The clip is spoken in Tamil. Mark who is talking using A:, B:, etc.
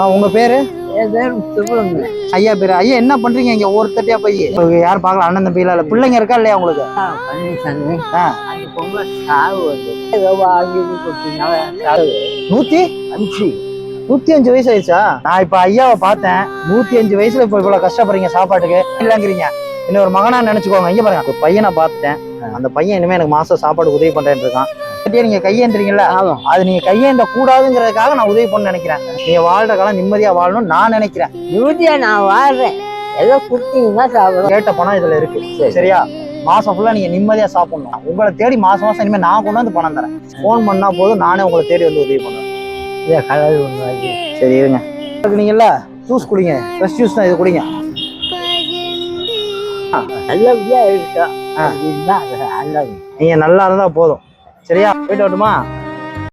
A: உங்க பேரு?
B: என் பேர் சுப்பிரமணியன்.
A: ஐயா பேரு. ஐயா என்ன பண்றீங்க இங்க ஒருத்தட்டியா போய்? உங்களுக்கு யாரும் பார்க்கலாம், அண்ணன் தம்பியில இல்ல, பிள்ளைங்க இருக்கா இல்லையா உங்களுக்கு?
B: பழனிசாமி அந்த பொங்கல் சாவு வந்து ஏதோ வாங்கி கொடுத்தீங்கன்னா
A: 105 வயசு ஆயிடுச்சா? நான் இப்ப ஐயாவை பார்த்தேன். 105 வயசுல இப்ப இவ்வளவு கஷ்டப்படுறீங்க சாப்பாட்டுக்கு இல்லங்கிறீங்க. இன்னொரு மகனா நினைச்சுக்கோங்க. இங்க பாருங்க, ஒரு பையனை பார்த்துட்டேன். அந்த பையன் இனிமே எனக்கு மாசம் சாப்பாடு உதவி பண்றேன்னு இருக்கான். நீங்க கையேந்திரீங்கல்ல, அது நீங்க கையேந்த கூடாதுங்கிறதுக்காக நான் உதவி பண்ண நினைக்கிறேன். நீங்க வாழ்ற காலம் நிம்மதியா வாழணும்னு நான் நினைக்கிறேன்.
B: நிம்மதியா நான் வாழ்றேன். ஏதோ கொடுத்தீங்கன்னா சாப்பிடுறேன்.
A: கேட்ட பணம் இதுல இருக்கு, சரியா? மாசம் ஃபுல்லா நீங்க நிம்மதியா சாப்பிடணும். உங்களை தேடி மாசம் மாசம் இனிமே நான் கொண்டு வந்து பணம் தரேன். போன் பண்ணா போதும், நானே உங்களை தேடி வந்து உதவி பண்ணுவேன்.
B: கலர் ஒன்று.
A: சரி இருங்க. நீங்கல்ல ஜூஸ் குடிங்க, ஃப்ரெஷ் ஜூஸ் தான் இது, குடிங்க.
B: நல்லபடியா இருக்கா.
A: நீங்க நல்லா இருந்தா போதும், சரியா? போயிட்டு வரட்டுமா?